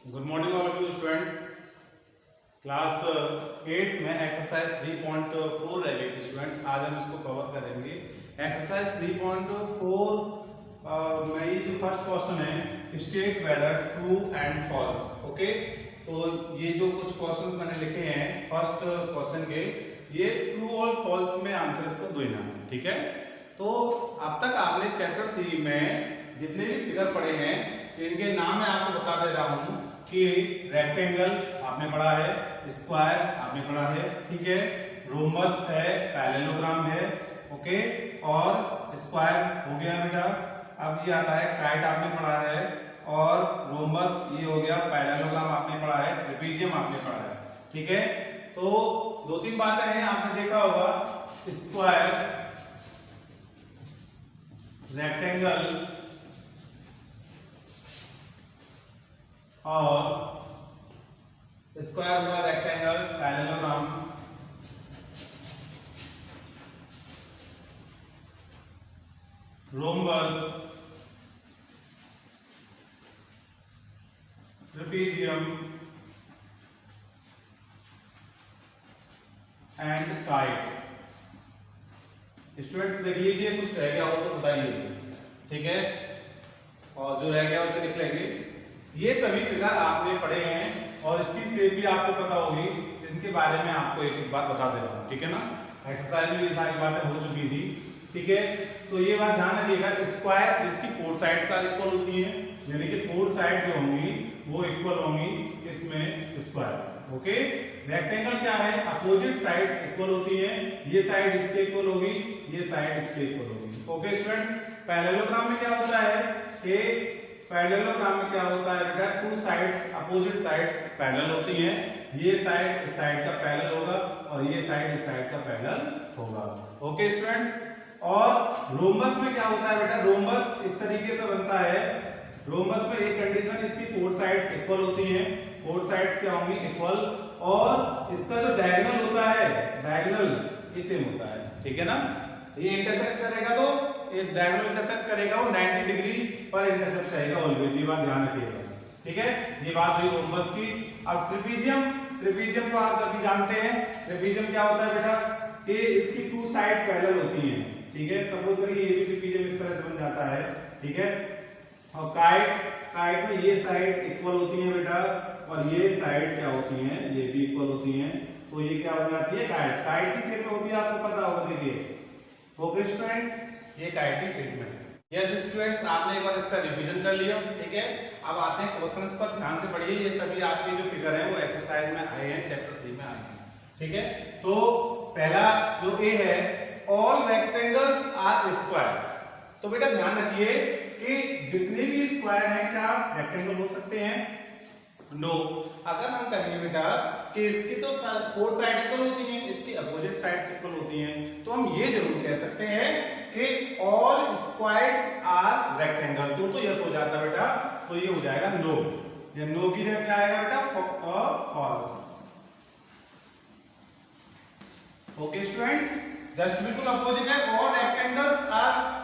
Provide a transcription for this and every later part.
Good morning all of you students. Class 8 में exercise 3.4 रह गई थी स्टूडेंट्स। आज हम इसको कवर करेंगे। एक्सरसाइज 3.4 में ये जो फर्स्ट क्वेश्चन है state whether true and false. Okay, तो ये जो कुछ क्वेश्चंस मैंने लिखे हैं फर्स्ट क्वेश्चन के, ये ट्रू और फॉल्स में आंसर्स को देना है। ठीक है, तो अब तक आपने चैप्टर 3 में जितने भी फिगर पढ़े हैं इनके नाम मैं आपको बता दे रहा हूं कि रेक्टेंगल आपने पढ़ा है, स्क्वायर आपने पढ़ा है, ठीक है, रोम्बस है, पैरेललोग्राम है, ओके, और स्क्वायर हो गया बेटा। अब ये आता है काइट आपने पढ़ा है, और रोम्बस ये हो गया, पैरेललोग्राम आपने पढ़ा है, ट्रेपेजियम आपने पढ़ा है। ठीक है, तो दो तीन बातें हैं आपने देखा होगा, स्क्वायर, रेक्टेंगल और स्क्वायर हुआ, rectangle, parallelogram, rhombus, trapezium and kite. Students देख लीजिए, कुछ रह गया हो तो बताइए, ठीक है, और जो रह गया उसे लिख लेंगे। ये सभी फिगर आपने पढ़े हैं और इसकी शेप भी आपको पता होगी, इनके बारे में आपको एक बात बता दे रहा हूं, ठीक है ना। एक्सरसाइज में ये सारी बातें हो चुकी थी, ठीक है। तो ये बात ध्यान रखिएगा, स्क्वायर जिसकी 4 साइड्स का इक्वल होती हैं, यानी कि 4 साइड जो होंगी वो इक्वल होंगी इसमें स्क्वायर। ओके, रेक्टेंगल क्या है, अपोजिट साइड्स इक्वल होती हैं, ये साइड इसके इक्वल होगी, ये साइड इसके इक्वल होगी। ओके स्टूडेंट्स, पैरेललोग्राम में क्या होता है कि पैरेललोग्राम में क्या होता है बेटा, 2 साइड्स अपोजिट साइड्स पैरेलल होती हैं, ये साइड इस साइड का पैरेलल होगा और ये साइड इस साइड का पैरेलल होगा। ओके स्टूडेंट्स, और रोम्बस में क्या होता है बेटा, रोम्बस इस तरीके से बनता है। रोम्बस में एक कंडीशन, इसकी 4 साइड्स इक्वल होती हैं, 4 साइड्स क्या होंगी, इक्वल, और इसका जो डायगोनल होता है, डायगोनल ये सेम होता है, ठीक है ना। ये इंटरसेक्ट करेगा तो एक डायगोनल इंटरसेक्ट करेगा, वो 90 डिग्री पर इंटरसेक्ट करेगा ऑलवेज, ये बात ध्यान रखिएगा, ठीक है। ये बात हुई रोम्बस की। अब ट्रेपेजियम, ट्रेपेजियम को आप सभी जानते हैं, ट्रेपेजियम क्या होता है बेटा कि इसकी 2 साइड पैरेलल होती हैं, ठीक है। सपोज करिए ये भी ट्रेपेजियम इस तरह से बन जाता है, ठीक है। और काइट, काइट में ये साइड्स इक्वल होती हैं बेटा, और ये साइड क्या होती हैं, ये भी इक्वल होती हैं, तो ये क्या हो जाती है, काइट। काइट की शेप में होती है, आपको पता होगा, देखिए। ओके स्टूडेंट, ये काइट की शेप में है। यस स्टूडेंट्स, आपने एक बार इसका रिवीजन कर लिया, ठीक है। अब आते हैं क्वेश्चंस पर, ध्यान से पढ़िए। ये सभी आपके जो फिगर हैं वो एक्सरसाइज में आए हैं, चैप्टर 3 में आए हैं, ठीक है। तो पहला जो ए है, ऑल रेक्टेंगल्स आर स्क्वायर। तो बेटा ध्यान रखिए कि जितने भी स्क्वायर हैं क्या रेक्टेंगल हो सकते हैं, नो। अगर हम कहेंगे बेटा कि इसकी तो 4 साइड इक्वल होती हैं, इसकी अपोजिट साइड्स इक्वल होती हैं, तो हम ये जरूर कह सकते हैं कि ऑल स्क्वायर्स आर रेक्टेंगल। तो यस हो जाता बेटा, तो ये हो जाएगा नो। ये नो की जगह क्या आएगा बेटा, फॉल्स। ओके स्टूडेंट, जस्ट बिल्कुल अपोजिट है, all rectangles are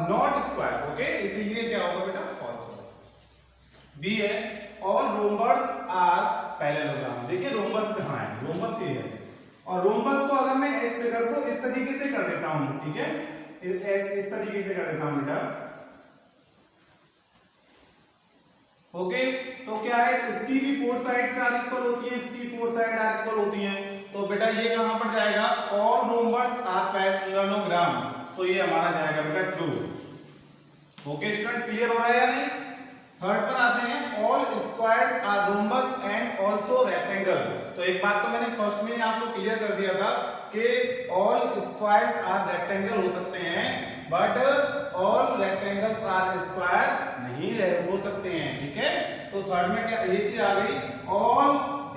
not square. Okay, इसीलिए क्या होगा बेटा, फॉल्स होगा। बी है, ऑल रोम्बस आर पैरेललोग्राम। देखिए रोम्बस कहां है, रोम्बस ये है, और रोम्बस को अगर मैं इस फिगर को इस तरीके से कर देता हूं, ठीक है, इस तरीके से कर देता हूं बेटा। ओके, तो क्या है, इसकी भी 4 साइड्स आर इक्वल होती हैं, इसकी 4 साइड आर इक्वल होती हैं, तो बेटा ये कहां पर जाएगा, ऑल रोम्बस आर पैरेललोग्राम, तो ये हमारा जाएगा बेटा ट्रू। ओके स्टूडेंट्स, क्लियर हो रहा है या नहीं। थर्ड पर आते हैं, all squares are rhombus and also rectangle. तो एक बात तो मैंने फर्स्ट में आपको क्लियर कर दिया था कि ऑल स्क्वायर्स आर रेक्टेंगल हो सकते हैं, but all rectangles are square नहीं हो सकते हैं, ठीक है। तो थर्ड में क्या ये चीज आ गई, ऑल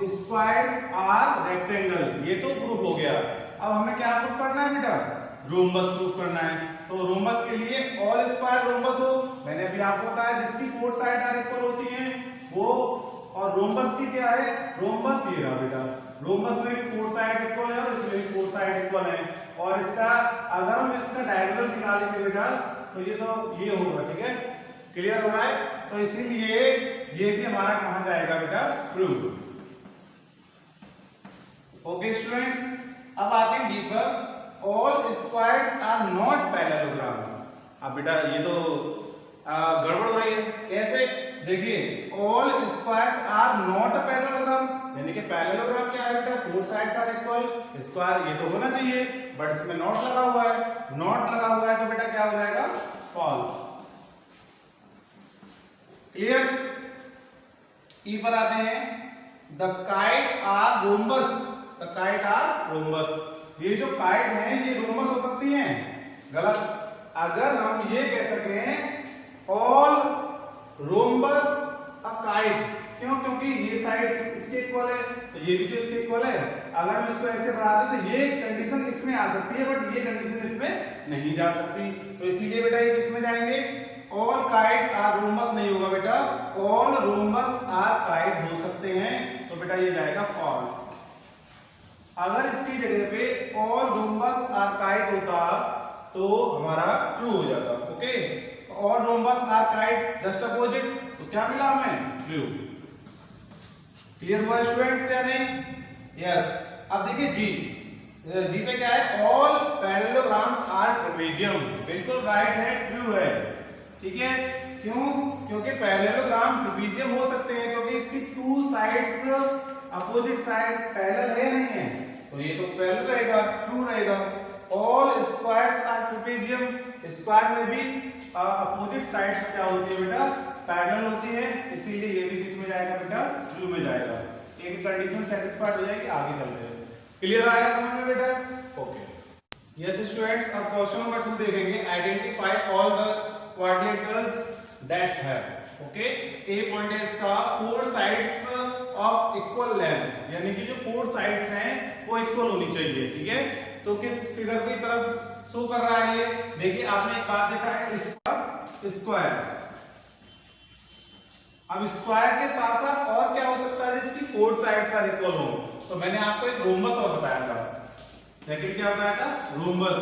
स्क्वायर्स आर रेक्टेंगल, ये तो प्रूफ हो गया। अब हमें क्या प्रूफ करना है बेटा, रोम्बस प्रूफ करना है। तो रोम्बस के लिए ऑल स्क्वायर रोम्बस हो, मैंने अभी आपको बताया जिसकी 4 साइड आर इक्वल होती हैं वो, और रोम्बस की क्या है, रोम्बस ये रहा बेटा, रोम्बस में भी 4 साइड इक्वल है और इसमें भी 4 साइड इक्वल है, और इसका अगर हम इसका डायगोनल निकालेंगे बेटा तो ये तो ये होगा, ठीक है। क्लियर हो रहा है? तो इसीलिए ये भी हमारा कहां जाएगा बेटा? ट्रू। ओके स्टूडेंट, अब आते हैं डी पर। All squares are not parallelogram. अब बेटा ये तो गड़बड़ हो रही है। कैसे? देखिए, all squares are not a parallelogram, यानी कि पैरेललोग्राम क्या है बेटा? Four sides are equal. Square ये तो होना चाहिए, बट इसमें नॉट लगा हुआ है। नॉट लगा हुआ है तो बेटा क्या हो जाएगा? फॉल्स। क्लियर? ई पर आते हैं। The kite are rhombus. The kite are rhombus. ये जो काइट है ये रोम्बस हो सकती हैं? गलत। अगर हम ये कह सकें ऑल रोम्बस अ काइट, क्यों? क्योंकि ये साइड इसके इक्वल है तो ये भी तो इसके इक्वल है। अगर हम इसको ऐसे बढ़ा दें तो ये कंडीशन इसमें आ सकती है, बट ये कंडीशन इसमें नहीं जा सकती। तो इसीलिए बेटा ये किसमें जाएंगे? ऑल काइट आर रोम्बस नहीं होगा बेटा, ऑल रोम्बस आर काइट हो सकते हैं, तो बेटा ये जाएगा फॉल्स। अगर इसकी जगह पे ऑल रोम्बस आर काइट होता तो हमारा ट्रू हो जाता। ओके, all rhombus are kite just opposite, तो क्या मिला हमें? ट्रू। क्लियर हुआ स्टूडेंट्स या नहीं? यस। अब देखिए जी, जी पे क्या है? All parallelograms are trapezium. बिल्कुल राइट है, ट्रू है। ठीक है, क्यों? क्योंकि पैरेललोग्राम ट्रेपेजियम हो सकते हैं क्योंकि इसकी two sides opposite side parallel है या नहीं है, तो ये तो पैरेलल रहेगा, ट्रू रहेगा। All squares are trapezium. Square में भी अपोजिट साइड्स क्या होती है बेटा? पैरेलल होती है, इसीलिए ये भी किस में जाएगा बेटा? ट्रू में जाएगा। एक कंडीशन सेटिस्फाइड हो जाएगी, आगे चल रहे हैं। क्लियर आया समझ में बेटा? ओके। यस स्टूडेंट्स, अब क्वेश्चन नंबर 2 देखेंगे। Identify all the quadrilaterals that have. Okay, A point है इसका four sides of equal length, यानी कि जो फोर साइड्स हैं वो इक्वल होनी चाहिए। ठीक है, तो किस फिगर की तरफ शो कर रहा है ये? देखिए, आपने एक बात देखा है, स्क्वायर। अब स्क्वायर के साथ साथ और क्या हो सकता है जिसकी फोर साइड्स आर इक्वल हो? तो मैंने आपको एक रोम्बस और बताया था। सेकंड क्या बताया था? रोम्बस।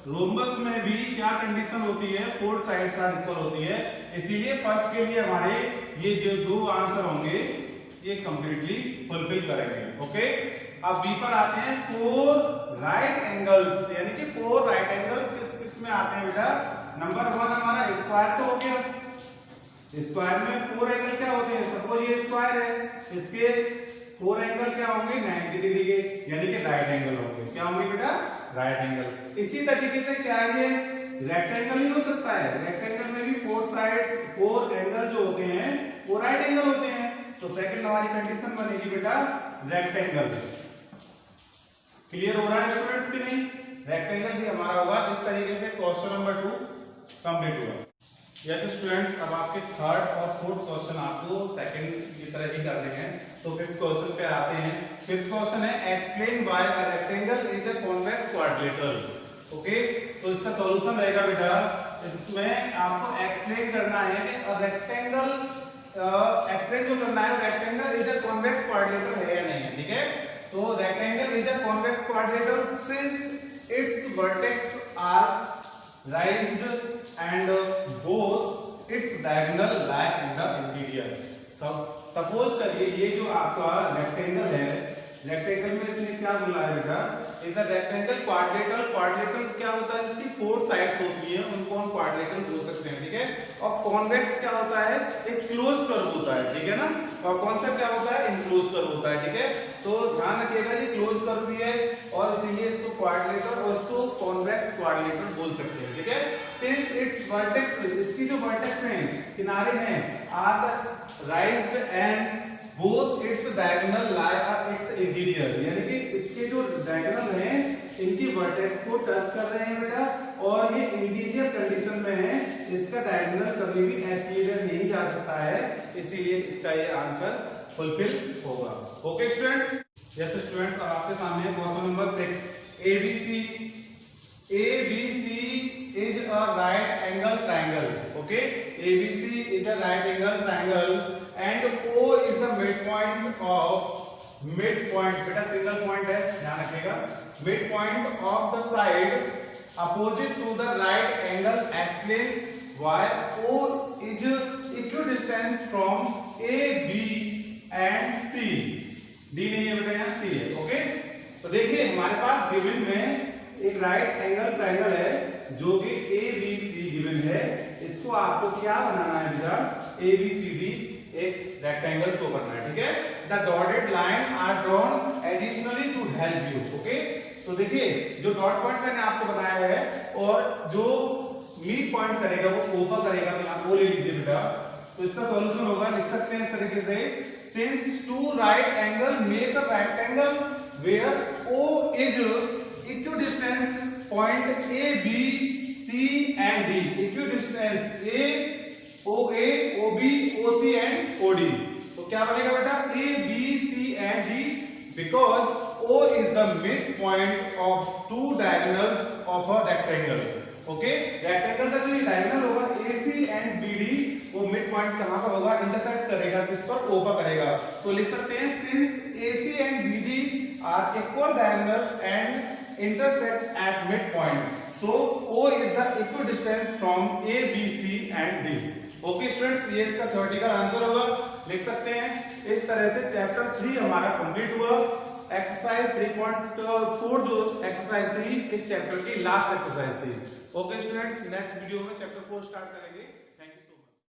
रोम्बस में भी क्या कंडीशन होती है? फोर साइड्स आर इक्वल होती है, इसीलिए फर्स्ट के लिए हमारे ये जो दो आंसर होंगे ये कंप्लीटली फुलफिल करेंगे। ओके, अब बी पर आते हैं। फोर राइट एंगल्स, यानी कि फोर राइट एंगल्स किस में आते हैं बेटा? नंबर 1 हमारा स्क्वायर तो हो गया। स्क्वायर में फोर एंगल क्या होते हैं? सपोज ये स्क्वायर है, इसके फोर एंगल क्या होंगे? 90 डिग्री के, यानी कि राइट एंगल होंगे। क्या होंगे बेटा? Right angle. इसी तरीके से क्या है, रेक्टेंगल ही हो सकता है। रेक्टेंगल में भी फोर एंगल जो होते हैं वो राइट एंगल होते हैं, तो सेकंड हमारी कंडीशन बनेगी बेटा रेक्टेंगल। क्लियर हो रहा है स्टूडेंट्स की नहीं? रेक्टेंगल भी हमारा होगा। इस तरीके से क्वेश्चन नंबर 2 कंप्लीट हुआ। यस स्टूडेंट्स, अब आपके थर्ड और फोर्थ क्वेश्चन आपको सेकंड की तरह ही करने हैं। तो फिफ्थ क्वेश्चन पे आते हैं। फिफ्थ क्वेश्चन है explain why a rectangle is a convex quadrilateral. Okay, तो इसका सॉल्यूशन रहेगा बेटा, इसमें आपको एक्सप्लेन करना है कि अ रेक्टेंगल एक्सप्लेन जो करना है rectangle is a convex quadrilateral है या नहीं है। ठीक है, तो rectangle is a convex quadrilateral since its vertex are raised and both its diagonal lie in the interior। Suppose करिए ये जो आपका रेक्टेंगल है, रेक्टेंगल में इसने क्या बोला है बेटा? इधर रेक्टेंगल क्वाड्रिलेटरल। क्वाड्रिलेटरल क्या होता है? इसकी फोर साइड्स होती है, उनको हम क्वाड्रिलेटरल बोल सकते हैं। ठीक है, और कॉन्वेक्स क्या होता है? एक क्लोज कर्व होता है। ठीक है ना, और कॉन्सेप्ट क्या होता है? इनक्लोज कर्व होता है। ठीक है, तो ध्यान रखिएगा ये क्लोज कर्व भी है और इसीलिए इसको क्वाड्रिलेटरल और इसको कॉन्वेक्स क्वाड्रिलेटरल बोल सकते हैं। ठीक है, सिंस इट्स वर्टेक्स, इसकी जो वर्टेक्स हैं, किनारे हैं, are raised and both its diagonal lie और इट्स इंटीरियर, यानी कि इसके जो डायगोनल हैं इनकी वर्टेक्स को टच कर रहे हैं बेटा, और ये इंटीरियर कंडीशन में है, इसका डायगोनल कभी भी एक्सटीरियर नहीं जा सकता है, इसीलिए इसका ये आंसर फुलफिल होगा। Okay students? यस स्टूडेंट्स, अब आपके सामने question number 6। ABC is a right angle triangle. Okay, ABC is a right angle triangle and O is the midpoint बेटा सिंगल पॉइंट है, ध्यान रखिएगा, midpoint of the side opposite to the right angle. Explain why O is equidistant from A, B and C. D नहीं है बेटा, यहाँ C है. Okay, तो देखिए हमारे पास गिवन में एक राइट एंगल ट्रायंगल है जो कि ABC गिवन है. इसको आपको क्या बनाना है बेटा, ABCD एक रेक्टेंगल शो करना है. ठीक है, the dotted line are drawn additionally to help you. Okay, तो देखिए जो डॉट पॉइंट मैंने आपको बताया है और जो मीड पॉइंट करेगा वो O पर करेगा, तो यहाँ O ले लीजिए बेटा. तो इसका सॉल्यूशन होगा, लिख सकते हैं इस तरीके से, since two right angle make a rectangle where O is equidistance point A, B, C and D. Equidistance A, OA, OB, OC and OD. तो क्या बनेगा बेटा, A, B, C and D because O is the midpoint of two diagonals of a rectangle. Okay, rectangle का जो ये diagonal होगा AC and BD, वो mid point कहां पर होगा, इंटरसेक्ट करेगा किस पर, O पर करेगा. तो लिख सकते हैं since AC and BD are equal diagonal and intersect at mid point, so O is the equidistance from A, B, C and D. Okay students, ये इसका थ्योरेटिकल आंसर होगा. लिख सकते हैं इस तरह से चैप्टर 3 हमारा कंप्लीट हुआ. एक्सरसाइज 3.4 जो एक्सरसाइज थी इस चैप्टर की लास्ट एक्सरसाइज थी. ओके स्टूडेंट्स, नेक्स्ट वीडियो में चैप्टर 4 स्टार्ट करेंगे.